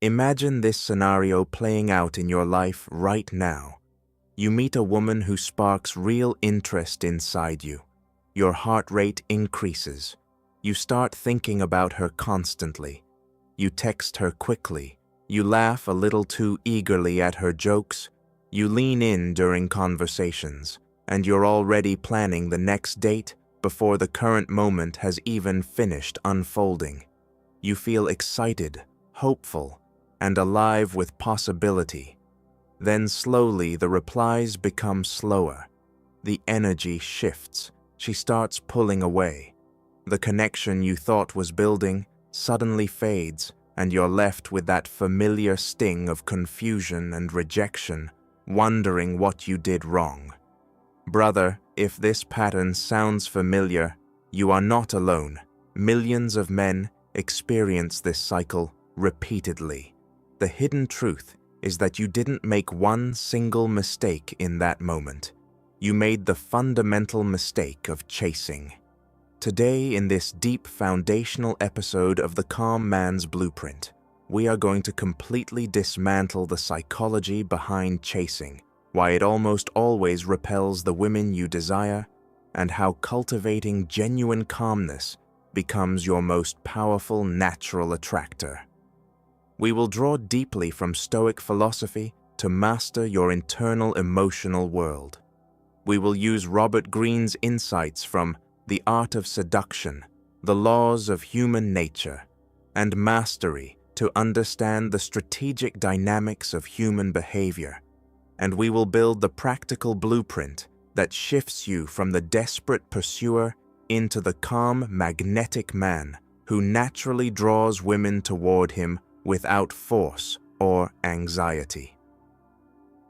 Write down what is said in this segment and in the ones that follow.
Imagine this scenario playing out in your life right now. You meet a woman who sparks real interest inside you. Your heart rate increases. You start thinking about her constantly. You text her quickly. You laugh a little too eagerly at her jokes. You lean in during conversations, and you're already planning the next date before the current moment has even finished unfolding. You feel excited, hopeful, and alive with possibility. Then slowly the replies become slower. The energy shifts. She starts pulling away. The connection you thought was building suddenly fades, and you're left with that familiar sting of confusion and rejection, wondering what you did wrong. Brother, if this pattern sounds familiar, you are not alone. Millions of men experience this cycle repeatedly. The hidden truth is that you didn't make one single mistake in that moment. You made the fundamental mistake of chasing. Today, in this deep foundational episode of the Calm Man's Blueprint, we are going to completely dismantle the psychology behind chasing, why it almost always repels the women you desire, and how cultivating genuine calmness becomes your most powerful natural attractor. We will draw deeply from Stoic philosophy to master your internal emotional world. We will use Robert Greene's insights from The Art of Seduction, the laws of human nature, and mastery to understand the strategic dynamics of human behavior. And we will build the practical blueprint that shifts you from the desperate pursuer into the calm, magnetic man who naturally draws women toward him without force or anxiety.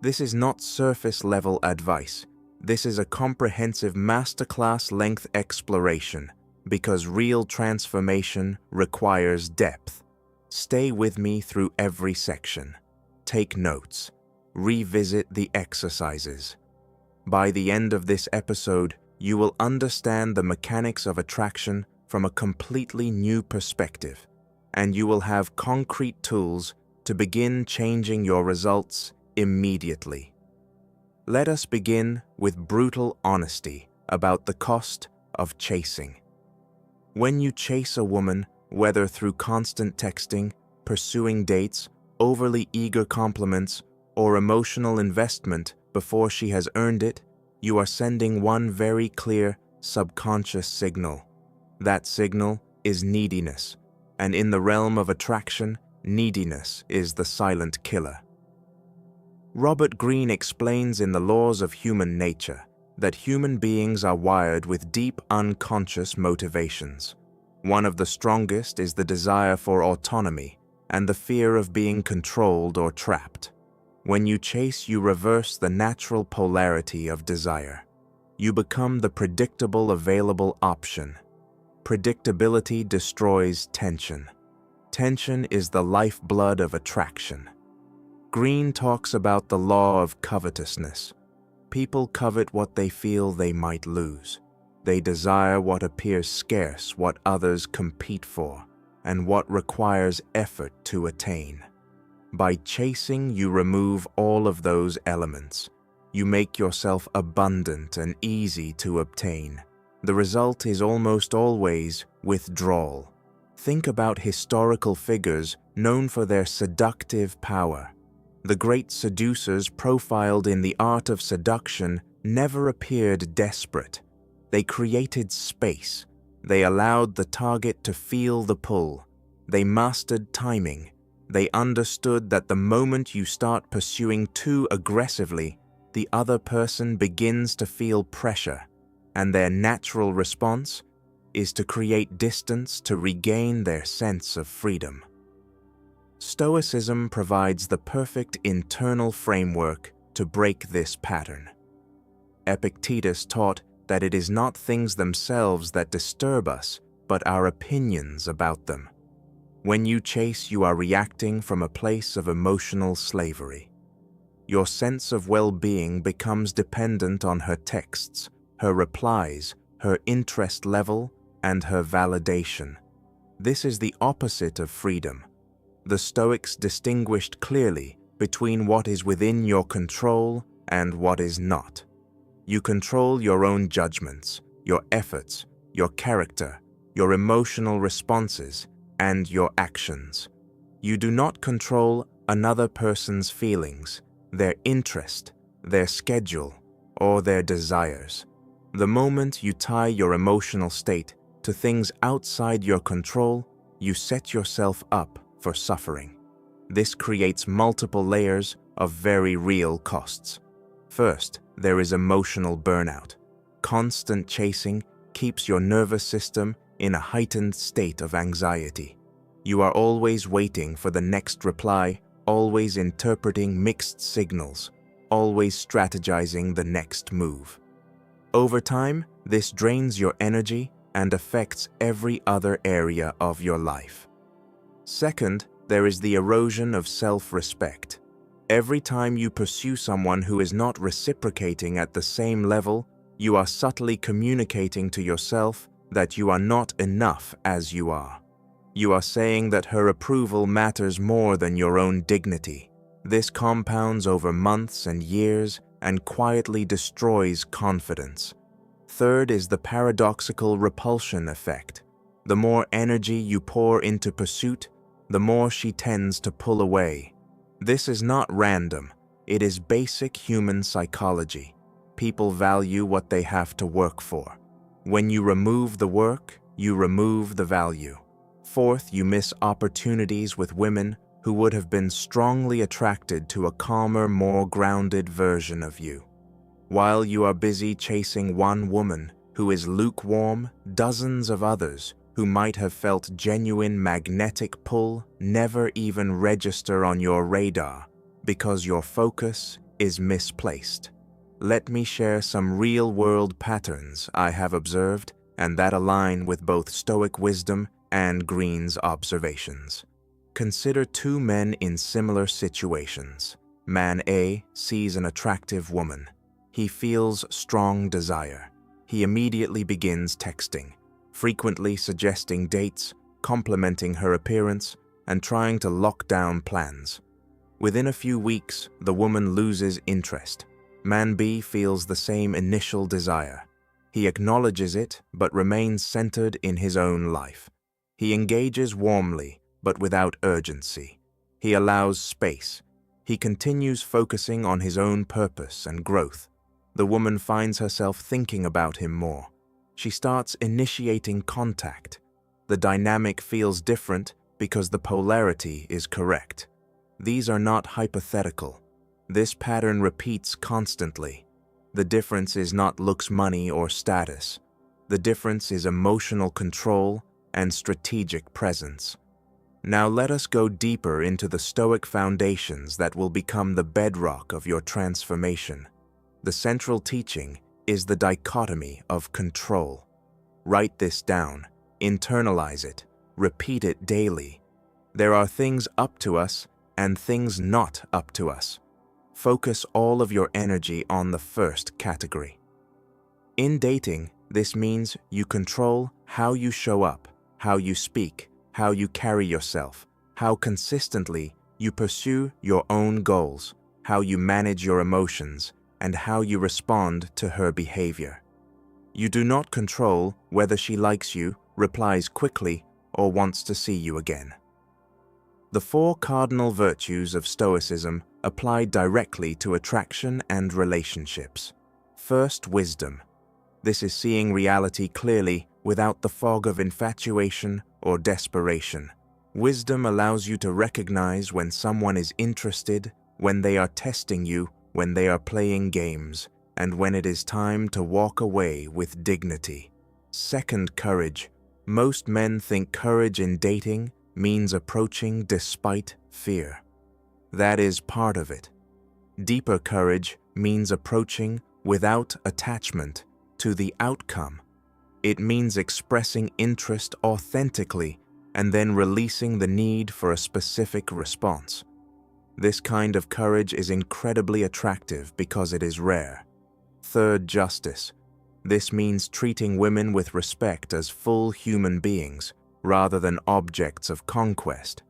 This is not surface-level advice. This is a comprehensive masterclass-length exploration because real transformation requires depth. Stay with me through every section. Take notes. Revisit the exercises. By the end of this episode, you will understand the mechanics of attraction from a completely new perspective, and you will have concrete tools to begin changing your results immediately. Let us begin with brutal honesty about the cost of chasing. When you chase a woman, whether through constant texting, pursuing dates, overly eager compliments, or emotional investment before she has earned it, you are sending one very clear subconscious signal. That signal is neediness, and in the realm of attraction, neediness is the silent killer. Robert Greene explains in The Laws of Human Nature that human beings are wired with deep unconscious motivations. One of the strongest is the desire for autonomy and the fear of being controlled or trapped. When you chase, you reverse the natural polarity of desire. You become the predictable available option. Predictability destroys tension. Tension is the lifeblood of attraction. Greene talks about the law of covetousness. People covet what they feel they might lose. They desire what appears scarce, what others compete for, and what requires effort to attain. By chasing, you remove all of those elements. You make yourself abundant and easy to obtain. The result is almost always withdrawal. Think about historical figures known for their seductive power. The great seducers profiled in The Art of Seduction never appeared desperate. They created space. They allowed the target to feel the pull. They mastered timing. They understood that the moment you start pursuing too aggressively, the other person begins to feel pressure, and their natural response is to create distance to regain their sense of freedom. Stoicism provides the perfect internal framework to break this pattern. Epictetus taught that it is not things themselves that disturb us, but our opinions about them. When you chase, you are reacting from a place of emotional slavery. Your sense of well-being becomes dependent on her texts, her replies, her interest level, and her validation. This is the opposite of freedom. The Stoics distinguished clearly between what is within your control and what is not. You control your own judgments, your efforts, your character, your emotional responses, and your actions. You do not control another person's feelings, their interest, their schedule, or their desires. The moment you tie your emotional state to things outside your control, you set yourself up for suffering. This creates multiple layers of very real costs. First, there is emotional burnout. Constant chasing keeps your nervous system in a heightened state of anxiety. You are always waiting for the next reply, always interpreting mixed signals, always strategizing the next move. Over time, this drains your energy and affects every other area of your life. Second, there is the erosion of self-respect. Every time you pursue someone who is not reciprocating at the same level, you are subtly communicating to yourself that you are not enough as you are. You are saying that her approval matters more than your own dignity. This compounds over months and years and quietly destroys confidence. Third is the paradoxical repulsion effect. The more energy you pour into pursuit, the more she tends to pull away. This is not random. It is basic human psychology. People value what they have to work for. When you remove the work, you remove the value. Fourth, you miss opportunities with women who would have been strongly attracted to a calmer, more grounded version of you. While you are busy chasing one woman who is lukewarm, dozens of others who might have felt genuine magnetic pull never even register on your radar because your focus is misplaced. Let me share some real-world patterns I have observed and that align with both Stoic wisdom and Greene's observations. Consider two men in similar situations. Man A sees an attractive woman. He feels strong desire. He immediately begins texting, frequently suggesting dates, complimenting her appearance, and trying to lock down plans. Within a few weeks, the woman loses interest. Man B feels the same initial desire. He acknowledges it, but remains centered in his own life. He engages warmly, but without urgency. He allows space. He continues focusing on his own purpose and growth. The woman finds herself thinking about him more. She starts initiating contact. The dynamic feels different because the polarity is correct. These are not hypothetical. This pattern repeats constantly. The difference is not looks, money, or status. The difference is emotional control and strategic presence. Now let us go deeper into the Stoic foundations that will become the bedrock of your transformation. The central teaching is the dichotomy of control. Write this down, internalize it, repeat it daily. There are things up to us and things not up to us. Focus all of your energy on the first category. In dating, this means you control how you show up, how you speak, how you carry yourself, how consistently you pursue your own goals, how you manage your emotions, and how you respond to her behavior. You do not control whether she likes you, replies quickly, or wants to see you again. The four cardinal virtues of Stoicism apply directly to attraction and relationships. First, wisdom. This is seeing reality clearly without the fog of infatuation or desperation. Wisdom allows you to recognize when someone is interested, when they are testing you, when they are playing games, and when it is time to walk away with dignity. Second, courage. Most men think courage in dating means approaching despite fear. That is part of it. Deeper courage means approaching without attachment to the outcome. It means expressing interest authentically and then releasing the need for a specific response. This kind of courage is incredibly attractive because it is rare. Third, justice. This means treating women with respect as full human beings rather than objects of conquest.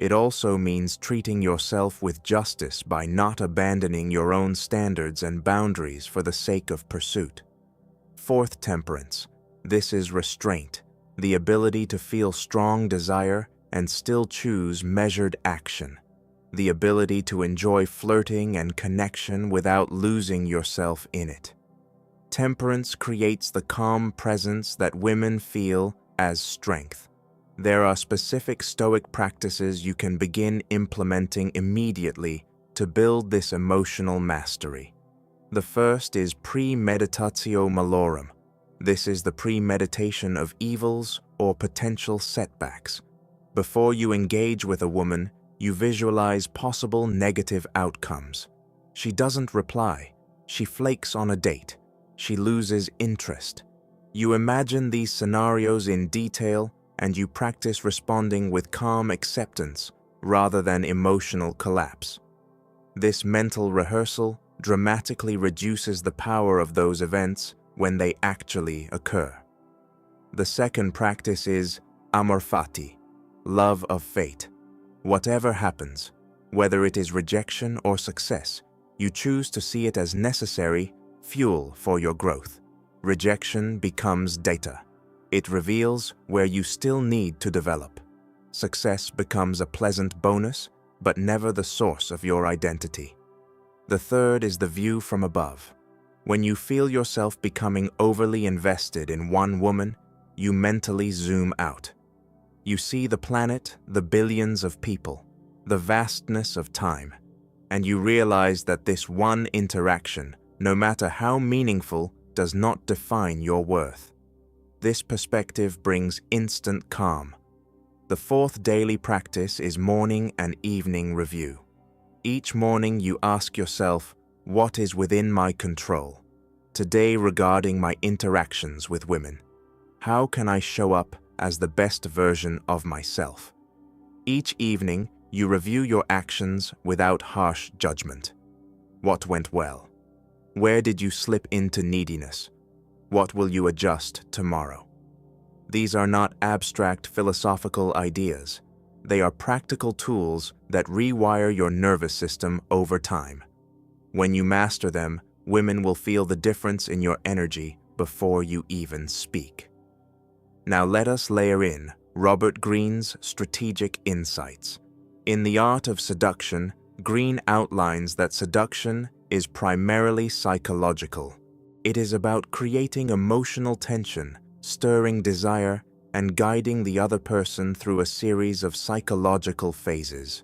It also means treating yourself with justice by not abandoning your own standards and boundaries for the sake of pursuit. Fourth, temperance. This is restraint, the ability to feel strong desire and still choose measured action, the ability to enjoy flirting and connection without losing yourself in it. Temperance creates the calm presence that women feel as strength. There are specific Stoic practices you can begin implementing immediately to build this emotional mastery. The first is premeditatio malorum. This is the premeditation of evils or potential setbacks. Before you engage with a woman, you visualize possible negative outcomes. She doesn't reply. She flakes on a date. She loses interest. You imagine these scenarios in detail and you practice responding with calm acceptance rather than emotional collapse. This mental rehearsal dramatically reduces the power of those events when they actually occur. The second practice is amor fati, love of fate. Whatever happens, whether it is rejection or success, you choose to see it as necessary fuel for your growth. Rejection becomes data. It reveals where you still need to develop. Success becomes a pleasant bonus, but never the source of your identity. The third is the view from above. When you feel yourself becoming overly invested in one woman, you mentally zoom out. You see the planet, the billions of people, the vastness of time, and you realize that this one interaction, no matter how meaningful, does not define your worth. This perspective brings instant calm. The fourth daily practice is morning and evening review. Each morning you ask yourself, what is within my control? Today regarding my interactions with women, how can I show up as the best version of myself? Each evening you review your actions without harsh judgment. What went well? Where did you slip into neediness? What will you adjust tomorrow? These are not abstract philosophical ideas. They are practical tools that rewire your nervous system over time. When you master them, women will feel the difference in your energy before you even speak. Now let us layer in Robert Greene's strategic insights. In The Art of Seduction, Greene outlines that seduction is primarily psychological. It is about creating emotional tension, stirring desire, and guiding the other person through a series of psychological phases.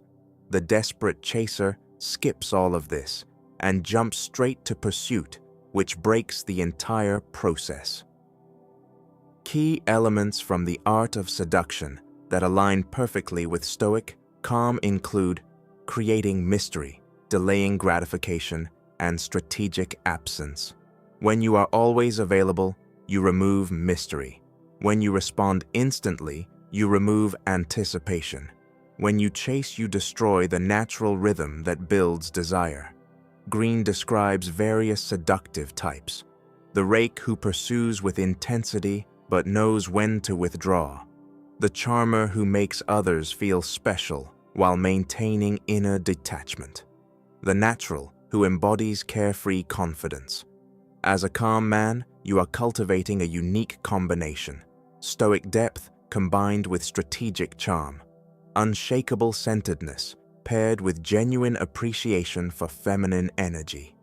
The desperate chaser skips all of this and jumps straight to pursuit, which breaks the entire process. Key elements from The Art of Seduction that align perfectly with Stoic calm include creating mystery, delaying gratification, and strategic absence. When you are always available, you remove mystery. When you respond instantly, you remove anticipation. When you chase, you destroy the natural rhythm that builds desire. Greene describes various seductive types. The rake who pursues with intensity but knows when to withdraw. The charmer who makes others feel special while maintaining inner detachment. The natural who embodies carefree confidence. As a calm man, you are cultivating a unique combination. Stoic depth combined with strategic charm. Unshakable centeredness paired with genuine appreciation for feminine energy.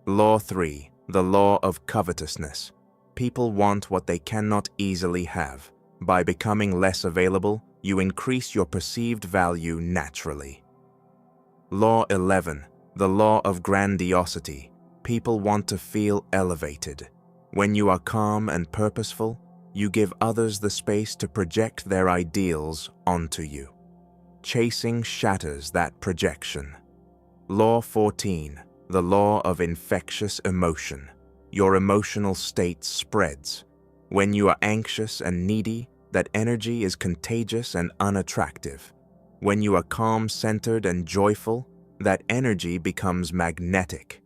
Law 3. The law of covetousness. People want what they cannot easily have. By becoming less available, you increase your perceived value naturally. Law 11. The law of grandiosity. People want to feel elevated. When you are calm and purposeful, you give others the space to project their ideals onto you. Chasing shatters that projection. Law 14. The law of infectious emotion. Your emotional state spreads. When you are anxious and needy, that energy is contagious and unattractive. When you are calm, centered, and joyful, that energy becomes magnetic.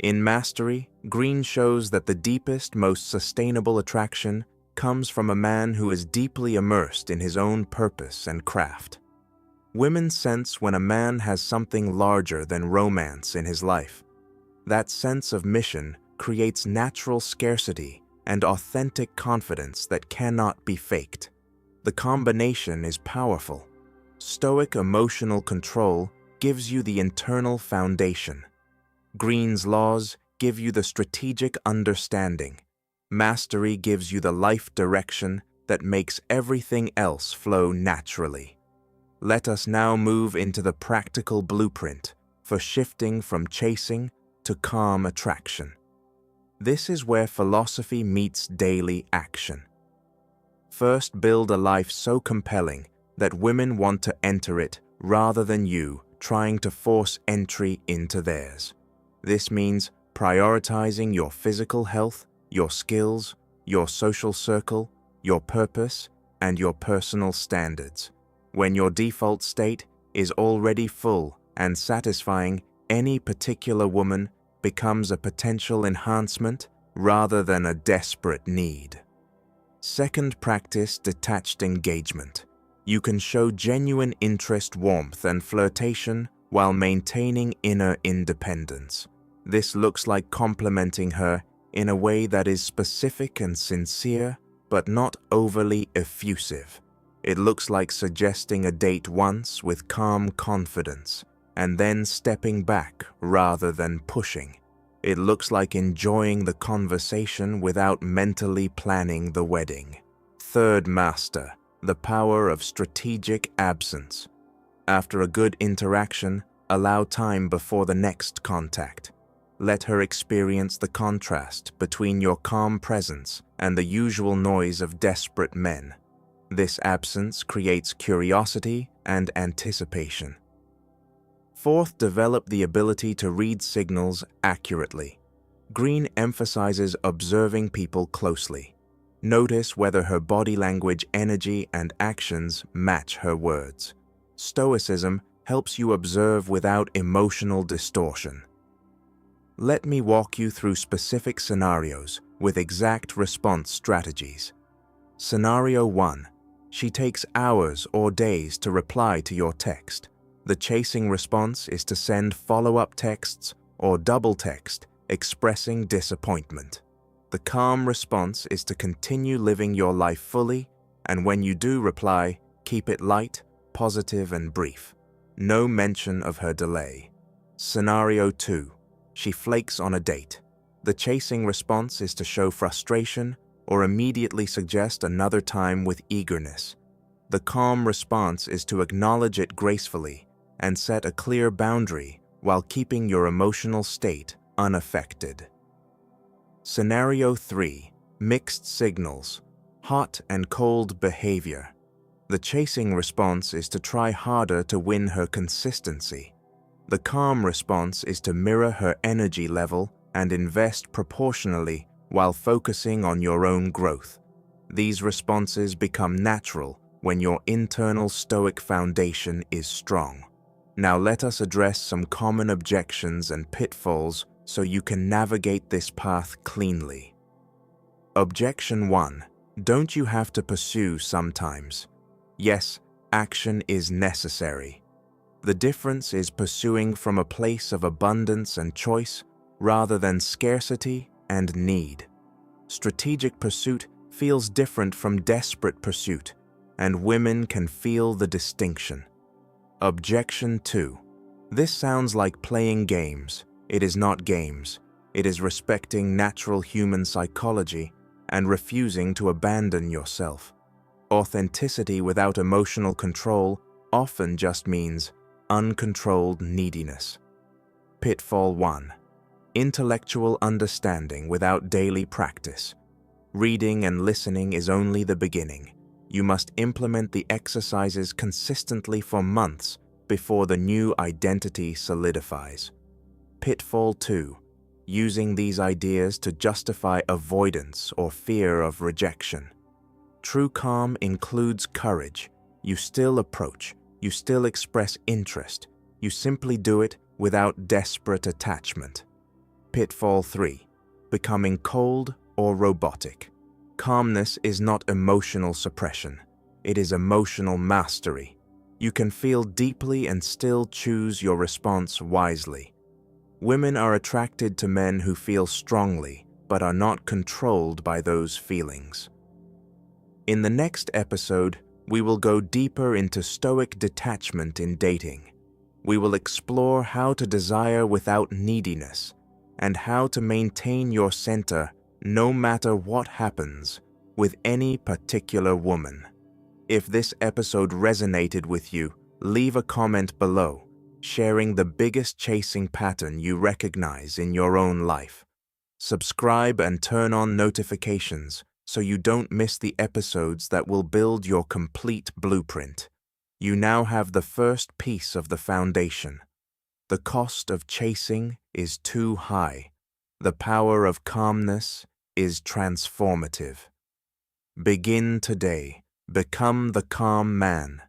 In Mastery, Greene shows that the deepest, most sustainable attraction comes from a man who is deeply immersed in his own purpose and craft. Women sense when a man has something larger than romance in his life. That sense of mission creates natural scarcity and authentic confidence that cannot be faked. The combination is powerful. Stoic emotional control gives you the internal foundation. Greene's laws give you the strategic understanding. Mastery gives you the life direction that makes everything else flow naturally. Let us now move into the practical blueprint for shifting from chasing to calm attraction. This is where philosophy meets daily action. First, build a life so compelling that women want to enter it rather than you trying to force entry into theirs. This means prioritizing your physical health, your skills, your social circle, your purpose, and your personal standards. When your default state is already full and satisfying, any particular woman becomes a potential enhancement rather than a desperate need. Second, practice detached engagement. You can show genuine interest, warmth, and flirtation while maintaining inner independence. This looks like complimenting her in a way that is specific and sincere, but not overly effusive. It looks like suggesting a date once with calm confidence, and then stepping back rather than pushing. It looks like enjoying the conversation without mentally planning the wedding. Third, master the power of strategic absence. After a good interaction, allow time before the next contact. Let her experience the contrast between your calm presence and the usual noise of desperate men. This absence creates curiosity and anticipation. Fourth, develop the ability to read signals accurately. Greene emphasizes observing people closely. Notice whether her body language, energy, and actions match her words. Stoicism helps you observe without emotional distortion. Let me walk you through specific scenarios with exact response strategies. Scenario 1. She takes hours or days to reply to your text. The chasing response is to send follow-up texts or double text expressing disappointment. The calm response is to continue living your life fully, and when you do reply, keep it light, positive, and brief. No mention of her delay. Scenario 2. She flakes on a date. The chasing response is to show frustration or immediately suggest another time with eagerness. The calm response is to acknowledge it gracefully and set a clear boundary while keeping your emotional state unaffected. Scenario 3. Mixed signals. Hot and cold behavior. The chasing response is to try harder to win her consistency. The calm response is to mirror her energy level and invest proportionally while focusing on your own growth. These responses become natural when your internal Stoic foundation is strong. Now let us address some common objections and pitfalls so you can navigate this path cleanly. Objection 1. Don't you have to pursue sometimes? Yes, action is necessary. The difference is pursuing from a place of abundance and choice rather than scarcity and need. Strategic pursuit feels different from desperate pursuit, and women can feel the distinction. Objection 2. This sounds like playing games. It is not games. It is respecting natural human psychology and refusing to abandon yourself. Authenticity without emotional control often just means uncontrolled neediness. Pitfall 1. Intellectual understanding without daily practice. Reading and listening is only the beginning. You must implement the exercises consistently for months before the new identity solidifies. Pitfall 2. Using these ideas to justify avoidance or fear of rejection. True calm includes courage. You still approach. You still express interest. You simply do it without desperate attachment. Pitfall 3. Becoming cold or robotic. Calmness is not emotional suppression. It is emotional mastery. You can feel deeply and still choose your response wisely. Women are attracted to men who feel strongly, but are not controlled by those feelings. In the next episode, we will go deeper into Stoic detachment in dating. We will explore how to desire without neediness and how to maintain your center no matter what happens with any particular woman. If this episode resonated with you, leave a comment below, sharing the biggest chasing pattern you recognize in your own life. Subscribe and turn on notifications so you don't miss the episodes that will build your complete blueprint. You now have the first piece of the foundation. The cost of chasing is too high. The power of calmness is transformative. Begin today. Become the calm man.